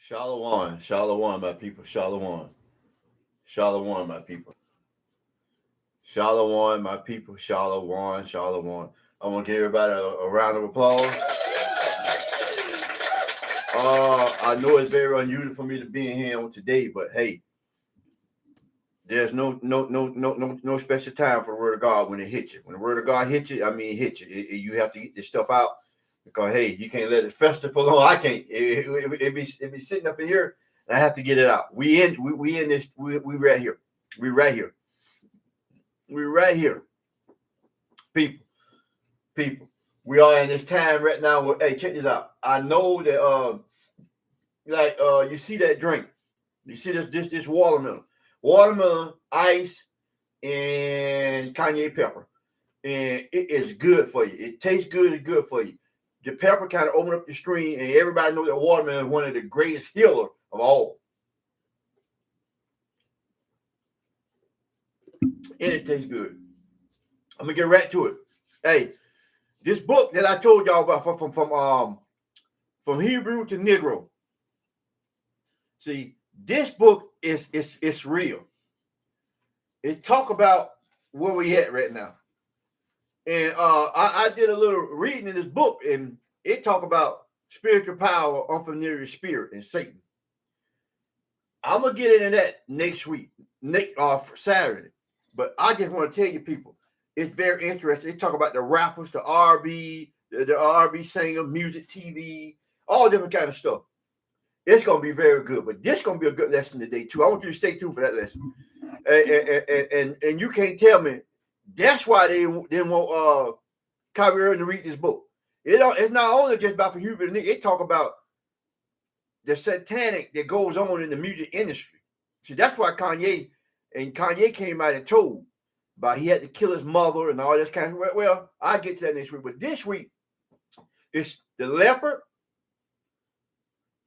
Shalom, shalom, my people, shalom, shalom, my people, shalom, my people, shalom, shalom. I want to give everybody a round of applause. I know it's very unusual for me to be in here on today, but hey, there's no special time for the word of God when it hits you. When the word of God hits you, I mean, it hits you. You have to get this stuff out because hey, you can't let it fester for long. I can't. It be sitting up in here, and I have to get it out. We in this. We right here. We right here. We right here. People. We are in this time right now. Where, hey, check this out. I know that you see that drink. You see this watermelon, ice, and cayenne pepper, and it is good for you. It tastes good. It's good for you. The pepper kind of open up the screen, and everybody knows that watermelon is one of the greatest healers of all. And it tastes good. I'm gonna get right to it. Hey, this book that I told y'all about from Hebrew to Negro. See, this book is real. It talk about where we at right now. And I did a little reading in this book, and it talk about spiritual power, unfamiliar spirit, and Satan. I'm gonna get into that next week, Saturday. But I just want to tell you, people, it's very interesting. They talk about the rappers, the R&B, the R&B singer, music, TV, all different kind of stuff. It's gonna be very good. But this gonna be a good lesson today too. I want you to stay tuned for that lesson. And you can't tell me that's why they didn't want Kyrie Irving to read this book. It's not only just about for Hubert and Nick. It talk about the satanic that goes on in the music industry. See, that's why Kanye came out and told about he had to kill his mother and all this kind of. Well, I'll get to that next week. But this week, it's the leopard,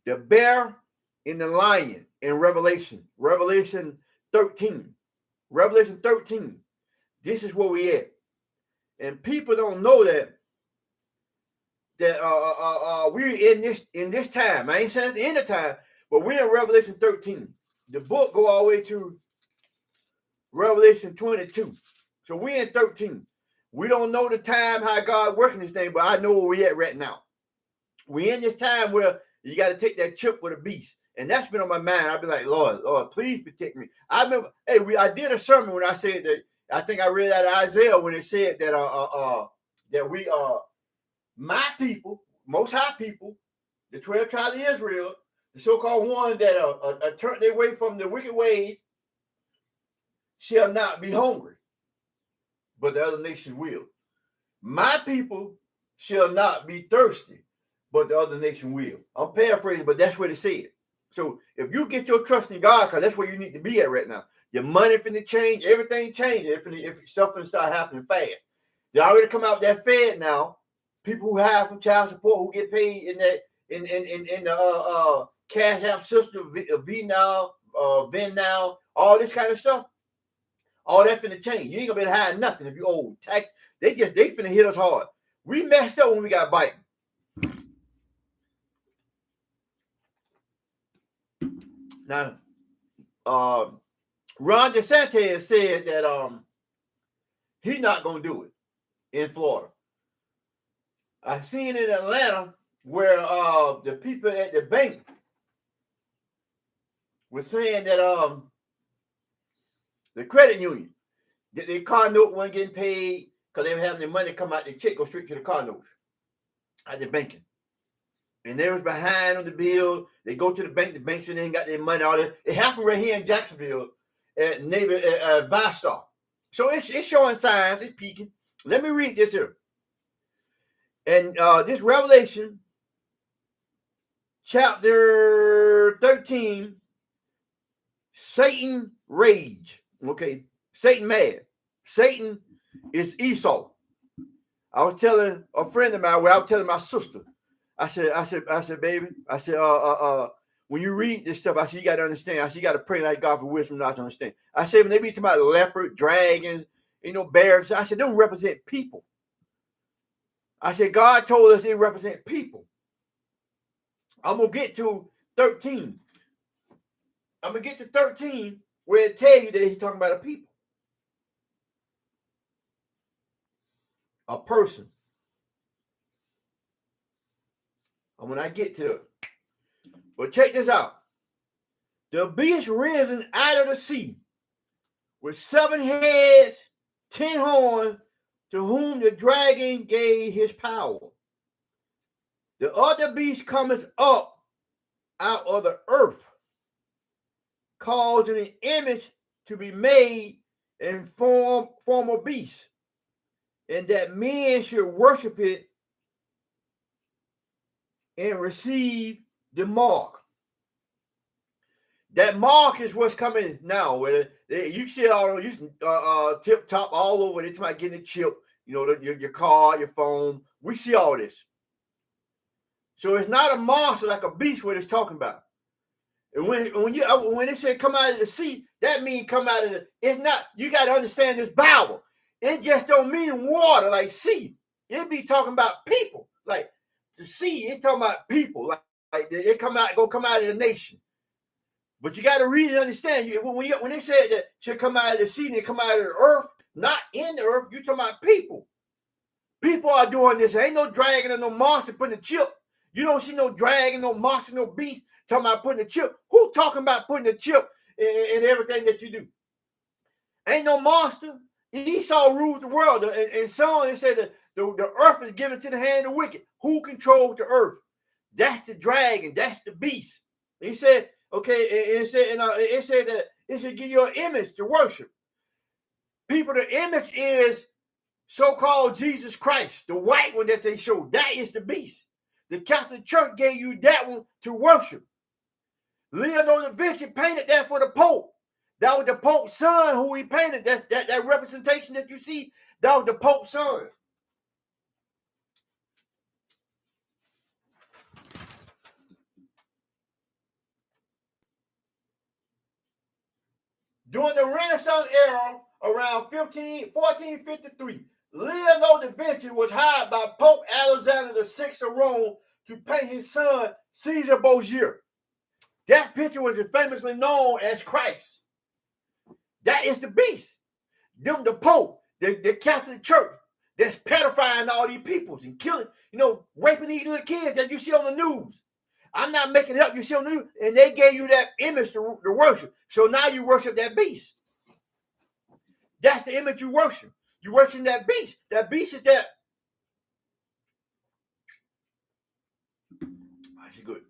the bear, and the lion in Revelation 13. Revelation 13. This is where we at. And people don't know that we're in this time. I ain't saying at the end of time, but we're in Revelation 13. The book go all the way to Revelation 22. So we're in 13. We don't know the time how God working this thing, but I know where we at right now. We're in this time where you got to take that chip with a beast. And that's been on my mind. I've been like, Lord, please protect me. I remember, I did a sermon when I said that. I think I read out of Isaiah when it said that that we are my people, most high people, the 12 tribes of Israel, the so-called ones that turned their way from the wicked ways, shall not be hungry, but the other nations will. My people shall not be thirsty, but the other nation will. I'm paraphrasing, but that's what it said. So if you get your trust in God, because that's where you need to be at right now. Your money finna change, everything changes. If stuff finna start happening fast. They already come out that Fed now. People who have from child support who get paid in the cash app system, V now, Vin now, all this kind of stuff. All that finna change. You ain't gonna be able to hide nothing if you owe tax. They finna hit us hard. We messed up when we got Biden. Now, Ron DeSantis said that he's not gonna do it in Florida. I've seen in Atlanta where the people at the bank were saying that the credit union, that their car note wasn't getting paid because they were having their money come out, their check go straight to the car notes at the banking. And they was behind on the bill. They go to the bank said they ain't got their money, all that. It happened right here in Jacksonville at Vistar. So it's showing signs, it's peaking. Let me read this here. And this Revelation chapter 13, Satan rage. Okay, Satan mad. Satan is Esau. I was telling a friend of mine, I was telling my sister. I said, baby, I said, when you read this stuff, I said, you got to understand. I said, you got to pray like God for wisdom not to understand. I said, when they be talking about leopard, dragon, bears, I said, they don't represent people. I said, God told us they represent people. I'm going to get to 13. I'm going to get to 13 where it tells you that he's talking about a people. A person. And when I get to it. But check this out. The beast risen out of the sea with 7 heads, 10 horns, to whom the dragon gave his power. The other beast cometh up out of the earth, causing an image to be made in form of beast, and that men should worship it and receive the mark. That mark is what's coming now. Where you see all tip top all over. They might get a chip, your car, your phone. We see all this. So it's not a monster like a beast. What it's talking about. And when it said come out of the sea, that means come out of the. It's not. You got to understand this Bible. It just don't mean water like sea. It be talking about people. Like the sea, it's talking about people. Like they come out of the nation. But you got to read and understand. When they said that should come out of the sea and they come out of the earth, not in the earth, you're talking about people. People are doing this. There ain't no dragon or no monster putting a chip. You don't see no dragon, no monster, no beast talking about putting a chip. Who talking about putting a chip in everything that you do? Ain't no monster. Esau rules the world. And so it said that the earth is given to the hand of the wicked. Who controls the earth? That's the dragon. That's the beast. He said, okay, it said that it should give you an image to worship. People, the image is so-called Jesus Christ, the white one that they showed. That is the beast. The Catholic Church gave you that one to worship. Leonardo da Vinci painted that for the Pope. That was the Pope's son who he painted. That representation that you see, that was the Pope's son. During the Renaissance era, around 1453, Leonardo da Vinci was hired by Pope Alexander VI of Rome to paint his son, Caesar Borgia. That picture was famously known as Christ. That is the beast. Them, the Pope, the Catholic Church, that's pedophiling all these peoples and killing, raping these little kids that you see on the news. I'm not making it up. You see on the news, and they gave you that image to worship. So now you worship that beast. That's the image you worship. You worship that beast. That beast is that. That's good.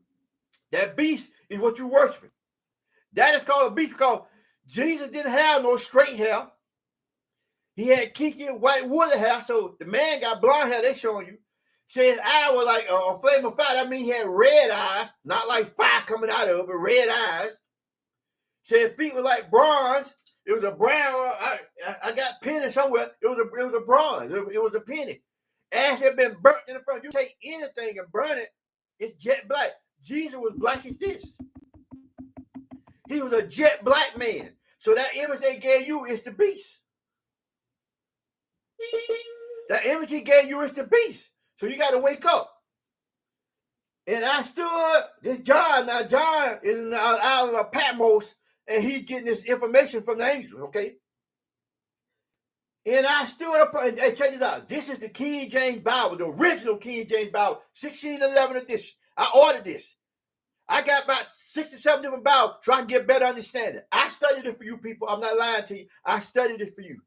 That beast is what you worshiping. That is called a beast because Jesus didn't have no straight hair. He had kinky white woolly hair. So the man got blonde hair. They showing you. Said his eye was like a flame of fire. That means he had red eyes, not like fire coming out of it, but red eyes. Said feet were like bronze. It was a brown. I got penny somewhere. It was a bronze. It was a penny. Ash had been burnt in the front. You take anything and burn it, it's jet black. Jesus was black as this. He was a jet black man. So that image they gave you is the beast. That image he gave you is the beast. So you got to wake up. And I stood, this John, now John is in the island of Patmos, and he's getting this information from the angels, okay? And I stood up, and hey, check this out. This is the King James Bible, the original King James Bible, 1611 edition. I ordered this. I got about 6 or 7 different Bibles so I can get better understanding. I studied it for you people. I'm not lying to you. I studied it for you.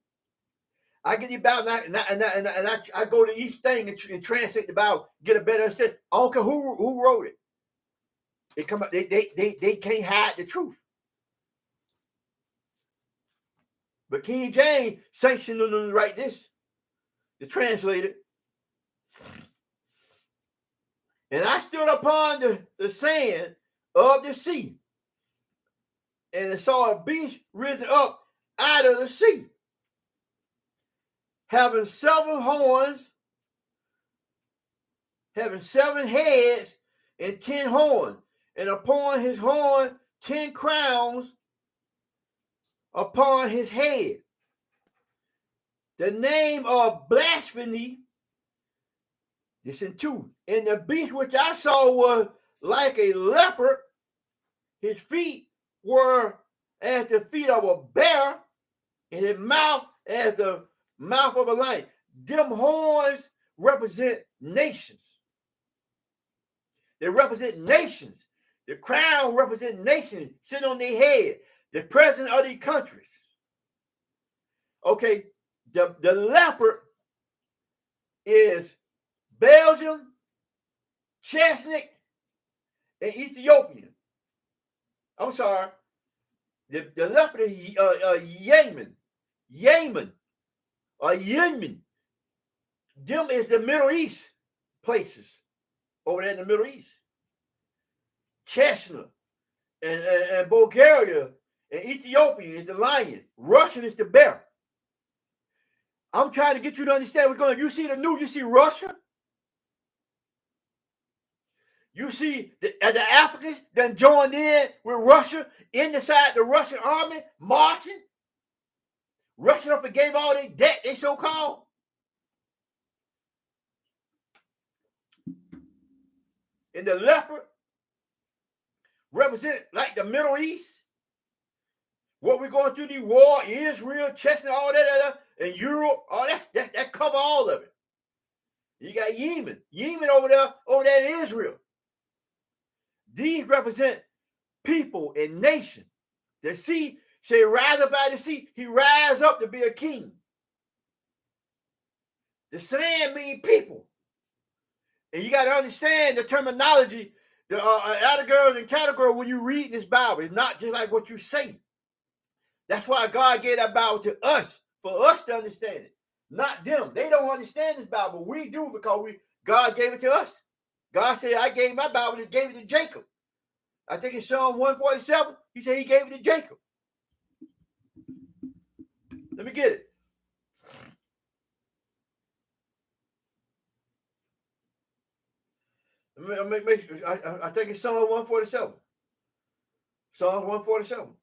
I get the Bible and I go to each thing and translate the Bible, get a better understanding. I don't care who wrote it. They come up, they can't hide the truth. But King James sanctioned them to write this, the translator. And I stood upon the sand of the sea, and I saw a beast risen up out of the sea, having 7 horns, having 7 heads and 10 horns, and upon his horn 10 crowns upon his head. The name of blasphemy, listen to, and the beast which I saw was like a leopard, His feet were as the feet of a bear, and his mouth as the mouth of a lion. Them horns represent nations. They represent nations. The crown represents nations sitting on their head. The president of these countries. Okay, the leopard is Belgium, Chestnut, and Ethiopian. I'm sorry. The leopard is Yemen, or Yemen. Them is the Middle East places over there in the Middle East. Chestnut and Bulgaria and Ethiopia is the lion. Russian is the bear. I'm trying to get you to understand what's going on. You see the news, you see Russia. You see the Africans that joined in with Russia inside the Russian army marching. Russia forgave all their debt, they so-called. And the leopard represent like the Middle East. What we're going through, the war, Israel, Chestnut, all that, and Europe, all that cover all of it. You got Yemen over there in Israel. These represent people and nation. The sea say rise up out of the sea. He rise up to be a king. The sand means people. And you got to understand the terminology, the categories and categories when you read this Bible. It's not just like what you say. That's why God gave that Bible to us, for us to understand it. Not them. They don't understand this Bible. We do because God gave it to us. God said, I gave my Bible and gave it to Jacob. I think in Psalm 147, he said he gave it to Jacob. Let me get it. I think it's Psalm 147. Psalm 147.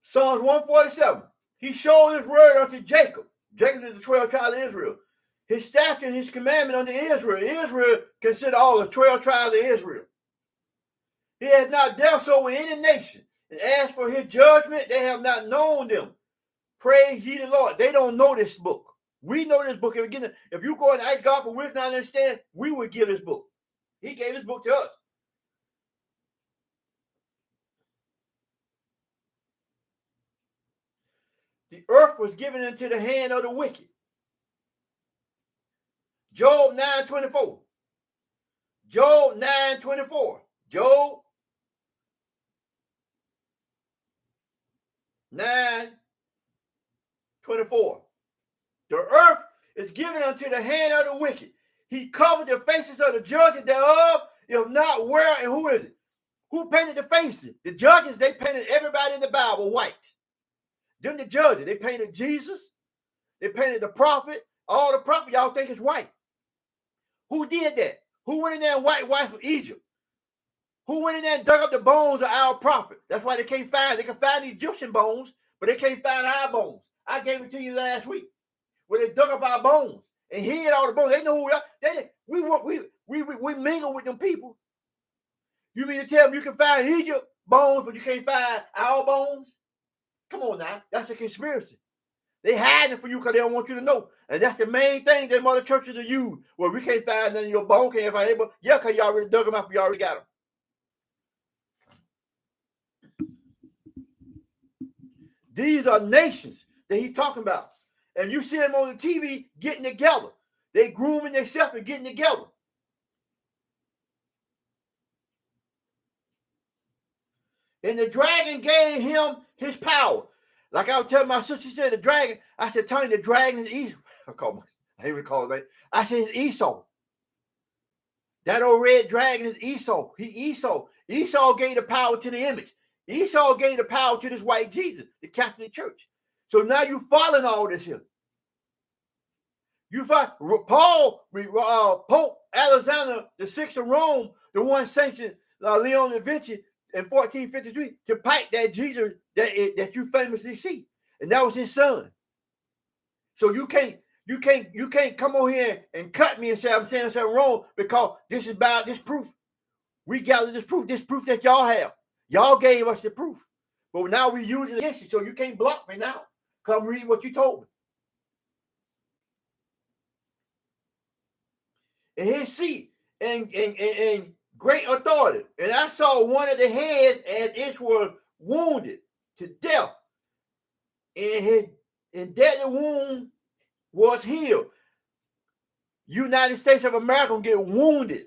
Psalms 147. He showed his word unto Jacob. Jacob is the 12 tribes of Israel. His statute and his commandment unto Israel. Israel consider all the 12 tribes of Israel. He has not dealt so with any nation. And as for his judgment, they have not known them. Praise ye the Lord. They don't know this book. We know this book. If you go and ask God for wisdom and understand, we would give this book. He gave this book to us. The earth was given into the hand of the wicked. Job 9:24. Job 9:24. Job 9:24. The earth is given unto the hand of the wicked. He covered the faces of the judges thereof, if not where and who is it? Who painted the faces? The judges, they painted everybody in the Bible white. Them the judges, they painted Jesus, they painted the prophet, all the prophets, y'all think it's white. Who did that? Who went in there and white Egypt? Who went in there and dug up the bones of our prophet? That's why they can find the Egyptian bones, but they can't find our bones. I gave it to you last week, where they dug up our bones and hid all the bones. They know who we are. We mingle with them people. You mean to tell them you can find Egypt bones, but you can't find our bones? Come on now. That's a conspiracy. They hide it for you because they don't want you to know. And that's the main thing that mother churches are use. Well, we can't find none of your bones. Can't find it. But yeah, because you already dug them up. You already got them. These are nations that he's talking about. And you see them on the TV getting together. They grooming themselves and getting together. And the dragon gave him his power. Like I was telling my sister, she said the dragon. I said, Tony, the dragon is Esau. I didn't even call it that. I said, it's Esau. That old red dragon is Esau. Esau. Esau gave the power to the image. Esau gave the power to this white Jesus, the Catholic Church. So now you following all this here. You find Pope Alexander VI of Rome, the one sanctioned Leon da Vinci in 1453 to pipe that Jesus that you famously see. And that was his son. So you can't, You can't come over here and cut me and say I'm saying something wrong because this is about this proof. We gathered this proof that y'all have. Y'all gave us the proof. But now we use it against you, so you can't block me now. Come read what you told me. And his seat and great authority. And I saw one of the heads as it was wounded to death. And deadly wound was healed. United States of America gonna get wounded.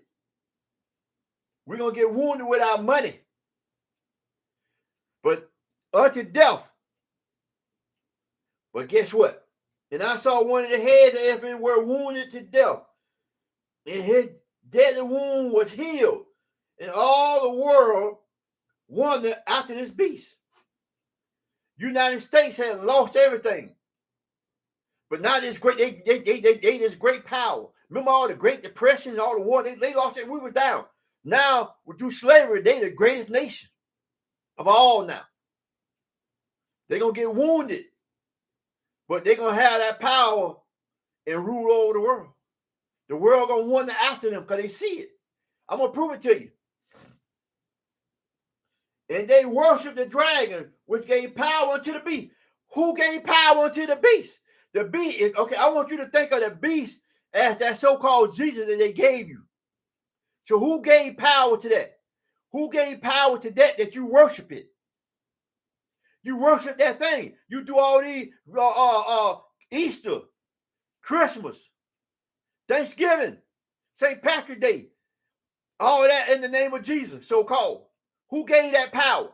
We're gonna get wounded with our money. But unto death. But guess what? And I saw one of the heads as if it were wounded to death. And his deadly wound was healed. And all the world wondered after this beast. United States had lost everything. But now this great, they this great power. Remember all the Great Depression and all the war, they lost it, we were down. Now, through slavery, they the greatest nation of all now. They're going to get wounded. But they're going to have that power and rule over the world. The world going to wonder after them because they see it. I'm going to prove it to you. And they worship the dragon, which gave power unto the beast. Who gave power unto the beast? The beast is, okay, I want you to think of the beast as that so-called Jesus that they gave you. So who gave power to that? Who gave power to that you worship it? You worship that thing. You do all these Easter, Christmas, Thanksgiving, St. Patrick's Day, all of that in the name of Jesus, so-called. Who gave that power?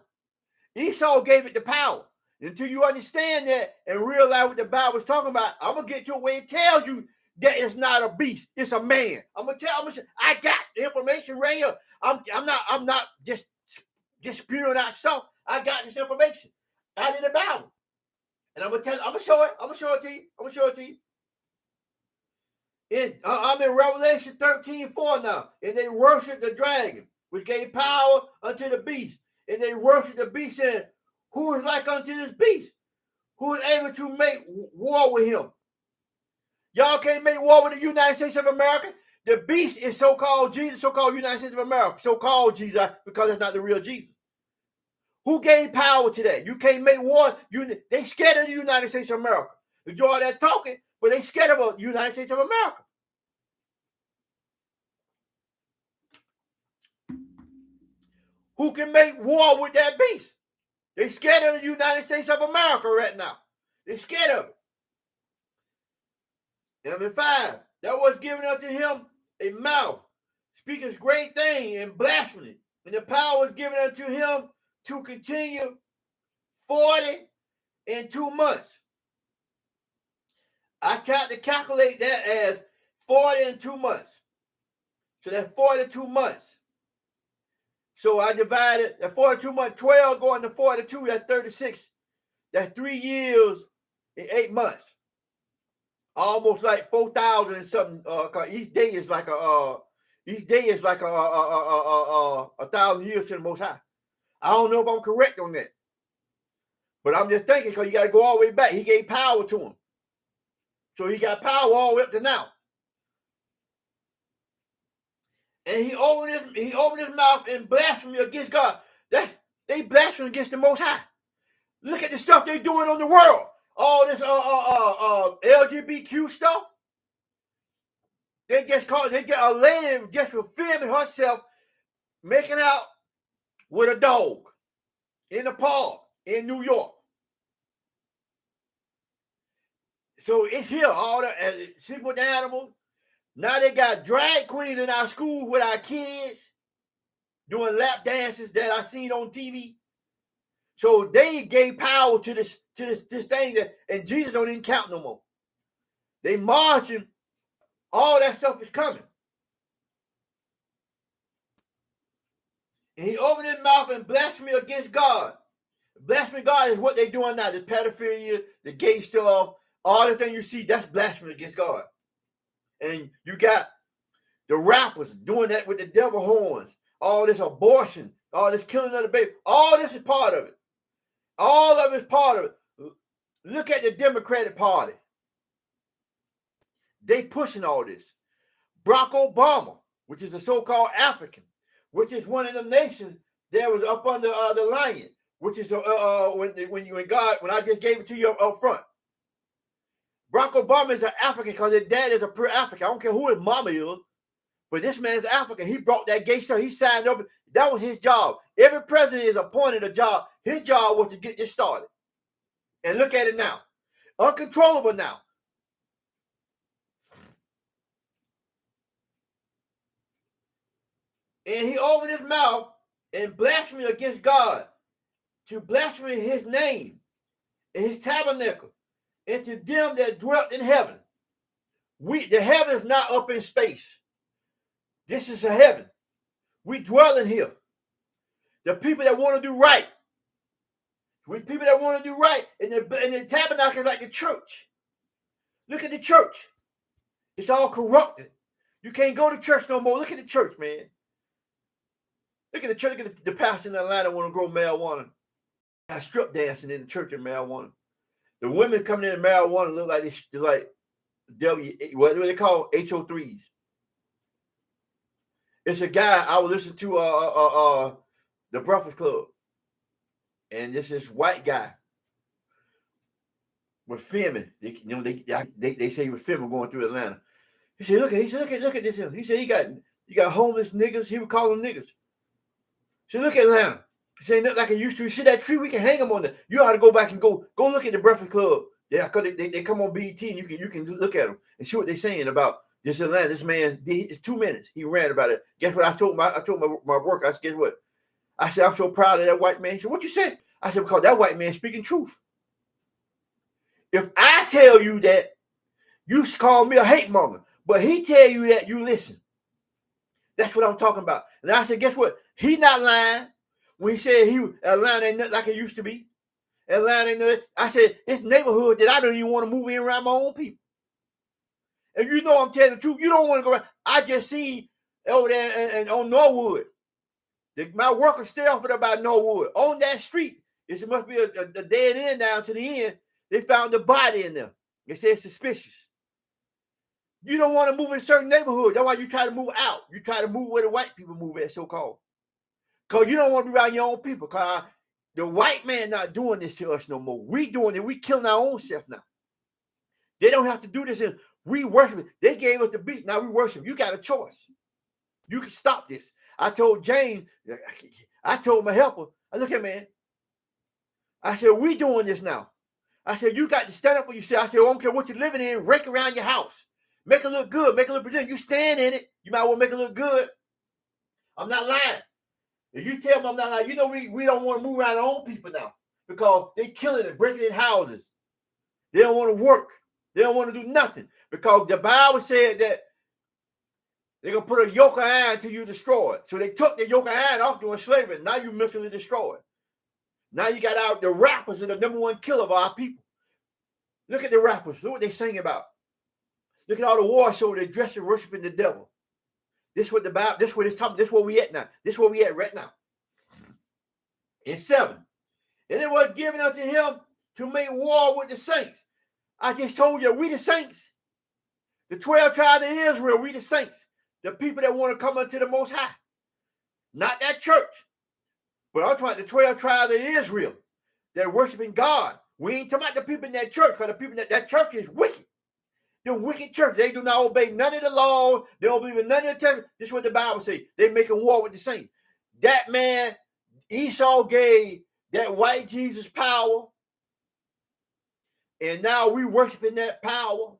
Esau gave it the power. Until you understand that and realize what the Bible is talking about, I'm going to get to a way it tells you that it's not a beast, it's a man. I got the information right here. I'm not just spewing out stuff. I got this information out in the Bible. And I'm going to show it to you. I'm in Revelation 13:4 now. And they worship the dragon, which gave power unto the beast. And they worship the beast, saying, who is like unto this beast? Who is able to make war with him? Y'all can't make war with the United States of America. The beast is so-called Jesus, so-called United States of America, so-called Jesus, because that's not the real Jesus. Who gave power to that? You can't make war. They scared of the United States of America. They do all that talking, but they scared of the United States of America. Who can make war with that beast? They scared of the United States of America right now. They're scared of it. Number 5, that was given unto him a mouth, speaking great things and blasphemy. And the power was given unto him to continue 42 months. I tried to calculate that as 42 months. So that's 42 months. So I divided the 42 months, 12 going to 42, that's 36. That's 3 years and 8 months. Almost like 4,000 and something. Each day is like a 1,000 years to the Most High. I don't know if I'm correct on that. But I'm just thinking because you got to go all the way back. He gave power to him. So he got power all the way up to now. And he opened his mouth and blasphemed against God. They blaspheme against the Most High. Look at the stuff they're doing on the world. All this LGBTQ stuff. They get a lady just for filming herself making out with a dog in the park in New York. So it's here, all the sleep with the animals. Now they got drag queens in our schools with our kids doing lap dances that I seen on TV. So they gave power to this thing that, and Jesus don't even count no more. They marching, all that stuff is coming. And he opened his mouth and blasphemed against God. Blasphemy God is what they're doing now. The pedophilia, the gay stuff, all the things you see, that's blasphemy against God. And you got the rappers doing that with the devil horns, all this abortion, all this killing of the baby, all this is part of it. All of it is part of it. Look at the Democratic Party. They pushing all this. Barack Obama, which is a so-called African, which is one of them nations that was up under the lion, which is when I just gave it to you up front. Barack Obama is an African because his dad is a pure African. I don't care who his mama is, but this man's African. He brought that gay stuff. He signed up. That was his job. Every president is appointed a job. His job was to get this started. And look at it now. Uncontrollable now. And he opened his mouth and blasphemed against God, to blaspheme his name and his tabernacle, and to them that dwelt in heaven. The heaven is not up in space. This is a heaven. We dwell in here. The people that want to do right. We people that want to do right. And the tabernacle is like the church. Look at the church. It's all corrupted. You can't go to church no more. Look at the church, man. Look at the church. Look at the pastor in Atlanta want to grow marijuana. I strip dancing in the church in marijuana. The women coming in marijuana look like they're like what do they call HO3s? It's a guy I would listen to the Breakfast Club, and this is white guy with Femin. They say he was Femin going through Atlanta. He said, look at this. He said you got homeless niggas. He would call them niggas. He said, look at Atlanta. He said, nothing like it used to. You see that tree? We can hang them on there. You ought to go back and go look at the Breakfast Club. Yeah, because they come on BET and you can look at them and see what they're saying about this Atlanta. This man, it's 2 minutes. He ran about it. Guess what I told my worker? I said, guess what? I said, I'm so proud of that white man. He said, what you said? I said, because that white man speaking truth. If I tell you that, you call me a hate monger, but he tell you that, you listen. That's what I'm talking about. And I said, guess what? He not lying when he said Atlanta ain't nothing like it used to be. Atlanta ain't nothing. I said, it's neighborhood that I don't even want to move in around my own people. And you know I'm telling the truth. You don't want to go around. I just see over there and on Norwood. My workers stay off it about Norwood. On that street, it must be a dead end down to the end. They found the body in there. They said suspicious. You don't want to move in a certain neighborhood. That's why you try to move out. You try to move where the white people move at, so-called. Because you don't want to be around your own people. Because the white man not doing this to us no more. We doing it. We killing our own self now. They don't have to do this. We worship it. They gave us the beat. Now we worship. You got a choice. You can stop this. I told James, I told my helper, I look at man. I said, we doing this now. I said, you got to stand up for yourself. I said, I don't care what you're living in, rake around your house. Make it look good. Make it look present. You stand in it. You might want to make it look good. I'm not lying. If you tell me I'm not lying, you know we don't want to move around our own people now because they killing it, breaking in houses. They don't want to work. They don't want to do nothing because the Bible said that they're going to put a yoke of iron till you destroy it. So they took the yoke of iron off during slavery. Now you mentally destroyed. Now you got out the rappers are the number one killer of our people. Look at the rappers. Look what they sing about. Look at all the war shows they dressed and worshiping the devil. This is what the Bible, this is what it's talking, this is where we at now. This is where we at right now. In 7. And it was given unto him to make war with the saints. I just told you, we the saints. The 12 tribes of Israel, we the saints. The people that want to come unto the Most High. Not that church. But I'm talking about the 12 tribes of Israel. They're worshiping God. We ain't talking about the people in that church, because the people in that church is wicked. The wicked church, they do not obey none of the law. They don't believe in none of the temple. This is what the Bible says. They're making war with the saints. That man, Esau gave that white Jesus power. And now we worshiping that power.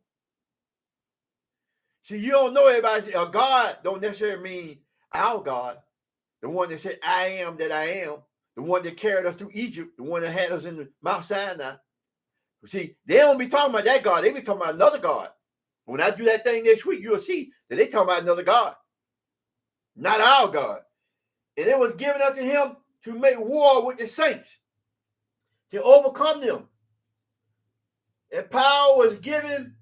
See, you don't know everybody. God don't necessarily mean our God. The one that said, I am that I am. The one that carried us through Egypt. The one that had us in the Mount Sinai. See, they don't be talking about that God. They be talking about another God. When I do that thing next week, you'll see that they talking about another God. Not our God. And it was given unto him to make war with the saints. To overcome them. And power was given.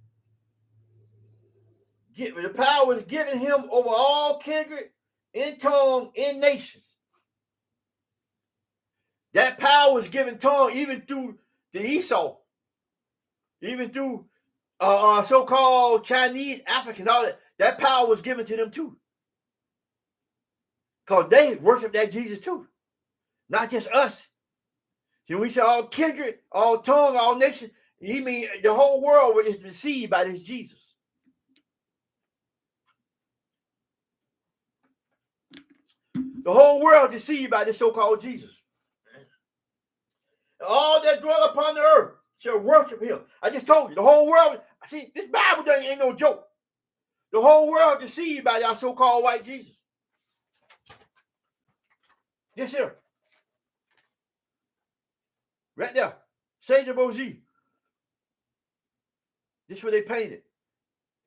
The power was given him over all kindred, in tongue, in nations. That power was given tongue even through the Esau. Even through so-called Chinese, Africans, all that power was given to them too. Because they worship that Jesus too. Not just us. See, we say all kindred, all tongue, all nation. He mean the whole world is deceived by this Jesus. The whole world deceived by this so-called Jesus. All that dwell upon the earth shall worship him. I just told you, the whole world. See, this Bible thing ain't no joke. The whole world deceived by that so-called white Jesus. Yes, sir. Right there. Sage of Bozie. This is what they painted.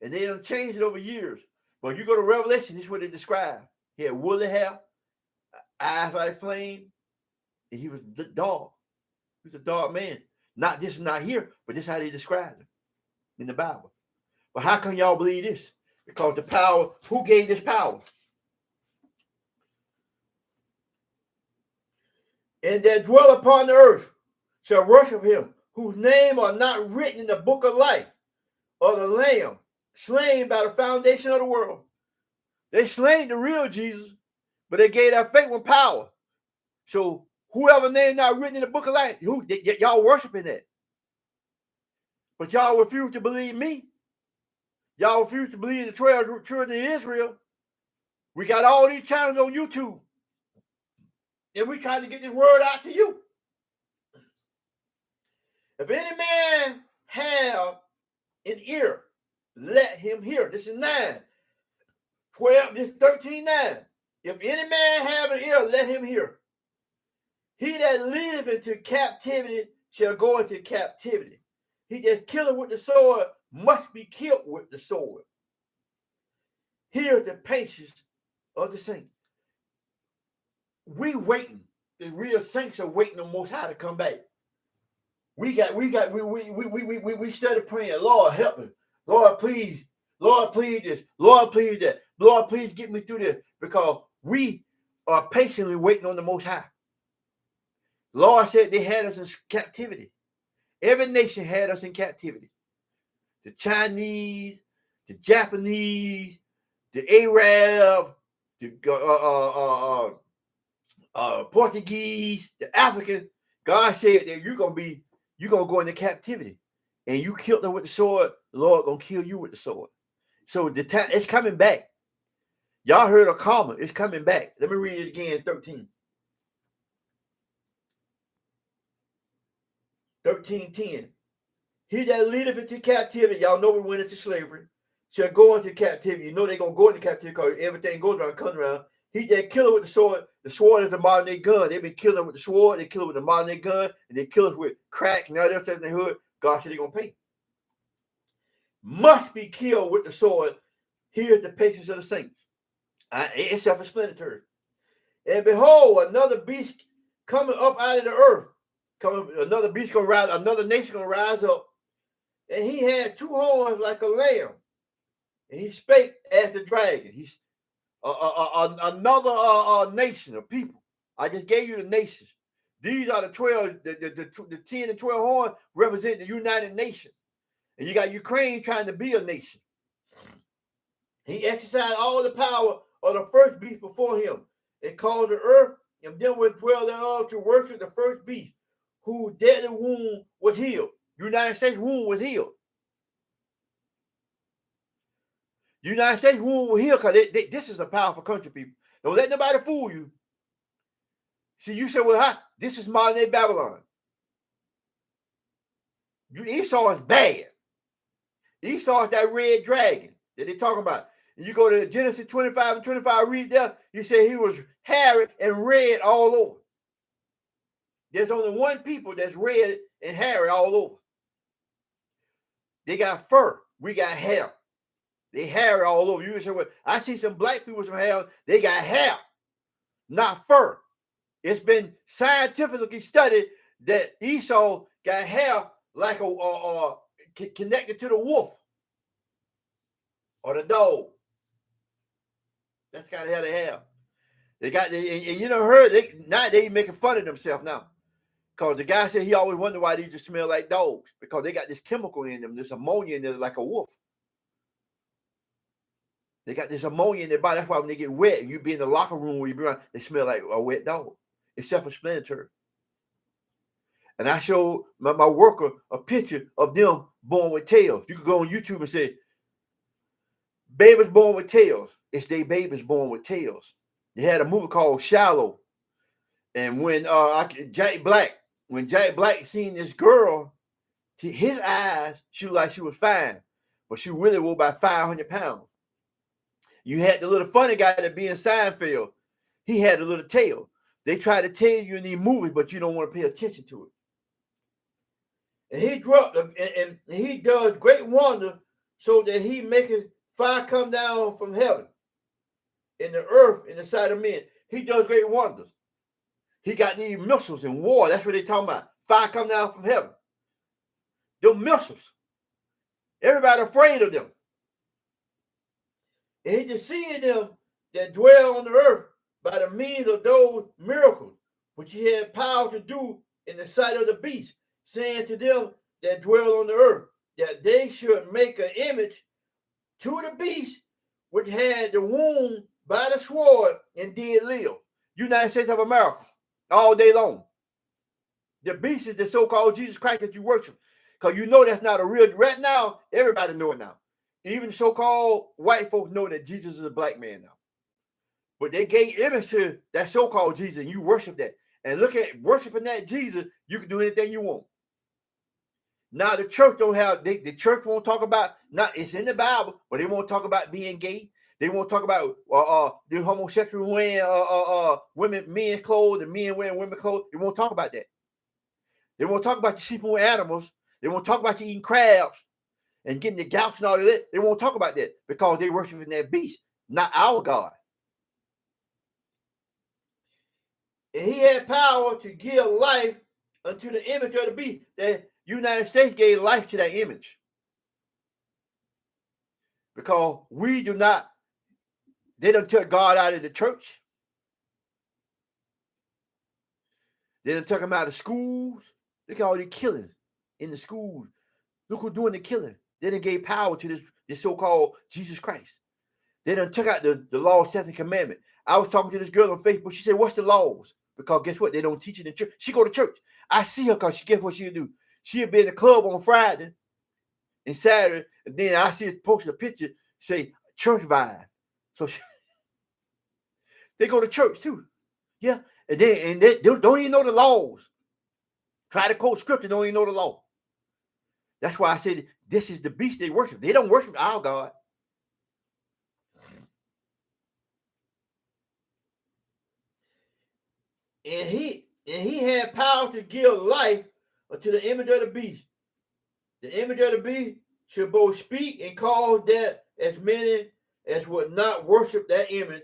And they done changed it over years. When you go to Revelation, this is what they describe. He had woolly hair, eyes like flame, and he was dark. He was a dark man. This is not here, but this is how they described him in the Bible. But how can y'all believe this? Because the power, who gave this power? And that dwell upon the earth shall worship him, whose name are not written in the book of life of the Lamb, slain by the foundation of the world. They slain the real Jesus, but they gave that fake one power. So whoever name not written in the book of life, y'all worshiping that. But y'all refuse to believe me. Y'all refuse to believe the 12 children of Israel. We got all these channels on YouTube. And we trying to get this word out to you. If any man have an ear, let him hear. This is 9. 12, this is 13:9. If any man have an ear, let him hear. He that leadeth into captivity shall go into captivity. He that killeth with the sword must be killed with the sword. Here is the patience of the saints. We waiting. The real saints are waiting on Most High to come back. We started praying, Lord, help me. Lord, please this. Lord, please that. Lord, please get me through this. Because we are patiently waiting on the Most High. Lord said they had us in captivity. Every nation had us in captivity. The Chinese, the Japanese, the Arab, the Portuguese, the African. God said that you're gonna go into captivity, and you killed them with the sword. The Lord gonna kill you with the sword. So the time it's coming back. Y'all heard of karma? It's coming back. Let me read it again. 13:10. He that leadeth into captivity, y'all know we went into slavery, shall go into captivity. You know they're gonna go into captivity because everything goes around, comes around. He that kill with the sword is the modern day gun. They've been killing with the sword, they kill with the modern day gun, and they kill us with crack and other stuff in the hood. God said they're gonna pay. Must be killed with the sword. Here's the patience of the saints. It's self-explanatory. And behold, another beast coming up out of the earth. Another beast gonna rise, another nation gonna rise up. And he had 2 horns like a lamb. And he spake as the dragon. He's another nation of people. I just gave you the nations. These are the 12, the 10 and 12 horns represent the United Nations. And you got Ukraine trying to be a nation. He exercised all the power of the first beast before him and caused the earth and them which dwell thereof to worship the first beast, whose deadly wound was healed. United States wound was healed. United States wound was healed because this is a powerful country, people. Don't let nobody fool you. See, you say, well, this is modern day Babylon. Esau is bad. Esau is that red dragon that they're talking about. And you go to Genesis 25 and 25, read there, you say he was hairy and red all over. There's only one people that's red and hairy all over. They got fur. We got hair. They hairy all over. You say, well, I see some black people with some hair. They got hair, not fur. It's been scientifically studied that Esau got hair like connected to the wolf or the dog. That's the kind of hair they have. They got, and you know, heard they making fun of themselves now. Because the guy said he always wondered why they just smell like dogs. Because they got this chemical in them, this ammonia in there like a wolf. They got this ammonia in their body. That's why when they get wet, and you be in the locker room where you be around, they smell like a wet dog. It's self-explanatory. And I showed my worker a picture of them born with tails. You could go on YouTube and say, babies born with tails. It's they babies born with tails. They had a movie called Shallow. And when Jack Black seen this girl, his eyes, she looked like she was fine. But she really was about 500 pounds. You had the little funny guy that be in Seinfeld. He had a little tail. They try to tell you in these movies, but you don't want to pay attention to it. And he dropped and he does great wonder so that he maketh fire come down from heaven in the earth in the sight of men. He does great wonders. He got these missiles in war. That's what they're talking about. Fire come down from heaven. Them missiles. Everybody afraid of them. And he just seeing them that dwell on the earth by the means of those miracles, which he had power to do in the sight of the beast, saying to them that dwell on the earth, that they should make an image to the beast, which had the wound by the sword and did live. United States of America, all day long. The beast is the so-called Jesus Christ that you worship. Because you know that's not a real, right now, everybody know it now. Even so-called white folks know that Jesus is a black man now. But they gave image to that so-called Jesus, and you worship that. And look at worshiping that Jesus, you can do anything you want. Now the church don't have, the church won't talk about, not it's in the Bible, but they won't talk about being gay. They won't talk about the homosexual wearing women, men's clothes, and men wearing women's clothes. They won't talk about that. They won't talk about the sheep and animals. They won't talk about you eating crabs and getting the gouts and all of that. They won't talk about that because they're worshiping that beast, not our God. And he had power to give life unto the image of the beast. The United States gave life to that image. Because we do not, they done took God out of the church. They done took him out of schools. Look at all the killing in the schools. Look who's doing the killing. They done gave power to this so-called Jesus Christ. They done took out the law, statutes, and commandment. I was talking to this girl on Facebook. She said, what's the laws? Because guess what? They don't teach it in church. She go to church. I see her because guess what she'll do? She'll be in the club on Friday and Saturday, and then I see her posting a picture, say, church vibe. So they go to church too. Yeah. And they don't even know the laws. Try to quote scripture, don't even know the law. That's why I said this is the beast they worship. They don't worship our God. And he had power to give life unto the image of the beast. The image of the beast should both speak and cause that as many as would not worship that image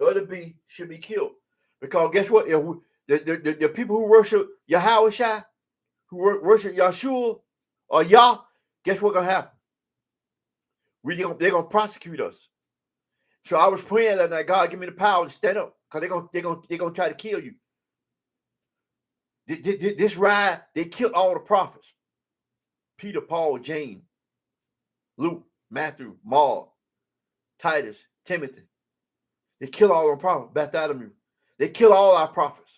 of the beast should be killed. Because guess what? If the people who worship Yahweh, who worship Yahshua or Yah, guess what's gonna happen? They're gonna prosecute us. So I was praying that night, God, give me the power to stand up, because they're gonna try to kill you. This ride, they killed all the prophets. Peter, Paul, James, Luke, Matthew, Mark, Titus, Timothy. They killed all the prophets, Bartholomew. They killed all our prophets.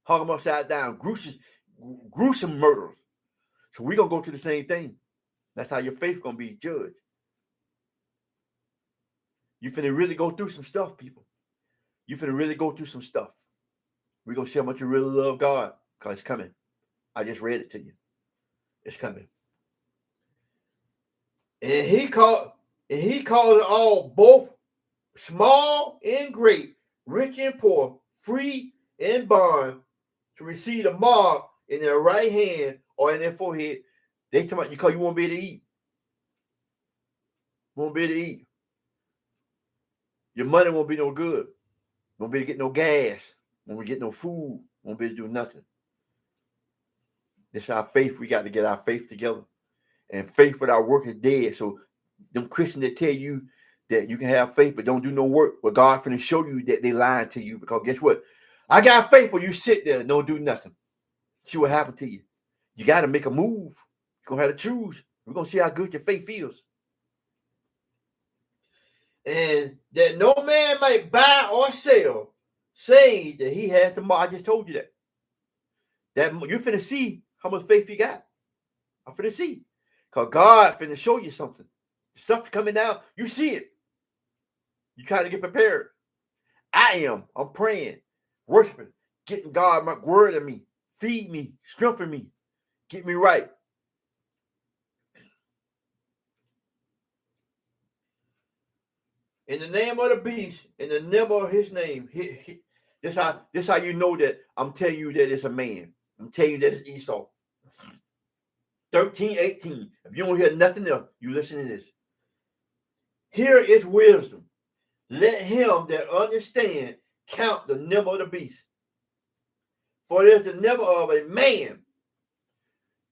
Hung them upside down, gruesome murders. So we're going to go through the same thing. That's how your faith going to be judged. You finna really go through some stuff, people. You finna really go through some stuff. We're going to see how much you really love God, because it's coming. I just read it to you. It's coming. And he called it all, both small and great, rich and poor, free and bond, to receive the mark in their right hand or in their forehead. They talking about you because you won't be able to eat. Won't be able to eat. Your money won't be no good. Won't be able to get no gas. Won't be able to get no food. Won't be able to do nothing. This is our faith. We got to get our faith together. And faith without work is dead. So them Christians that tell you that you can have faith but don't do no work, well, God finna show you that they lying to you, because guess what? I got faith, but you sit there and don't do nothing. See what happened to you. You got to make a move. You're going to have to choose. We're going to see how good your faith feels. And that no man might buy or sell, saying that he has the mark. I just told you that. That you're finna see how much faith you got. I'm finna see. Because God finna show you something. Stuff coming down, you see it. You kind of get prepared. I'm praying, worshiping, getting God my word in me, feed me, strengthen me, get me right. In the name of the beast, in the name of his name, this how you know that I'm telling you that it's a man. I'm telling you that it's Esau. 13:18. If you don't hear nothing else, you listen to this. Here is wisdom. Let him that understand count the number of the beast. For it is the number of a man.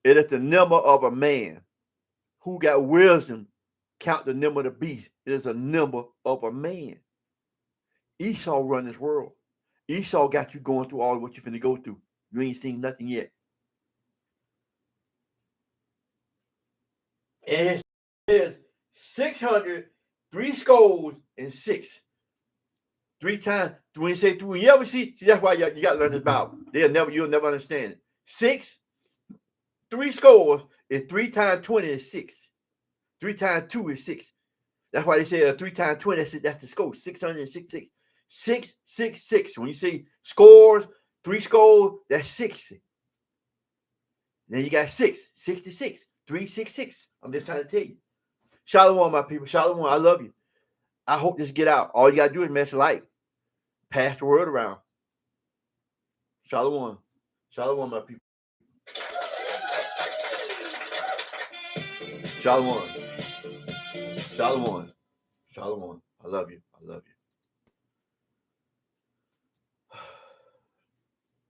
It is the number of a man who got wisdom. Count the number of the beast. It is a number of a man. Esau run this world. Esau got you going through all of what you're finna go through. You ain't seen nothing yet. And it says 600, 6. 3 times. When you say 3, you ever see that's why you got to learn this Bible. You'll never understand it. 6, 3 scores is 3 times 20 is 6. 3 times 2 is 6. That's why they say 3 times 20, that's the score. 666. 666. When you say scores, 3 scores, that's 6. Then you got 66. 366. I'm just trying to tell you. Shalom, my people. Shalom. I love you. I hope this get out. All you got to do is mess like. Pass the word around. Shalom. Shalom, my people. Shalom. Shalom. Shalom. I love you. I love you.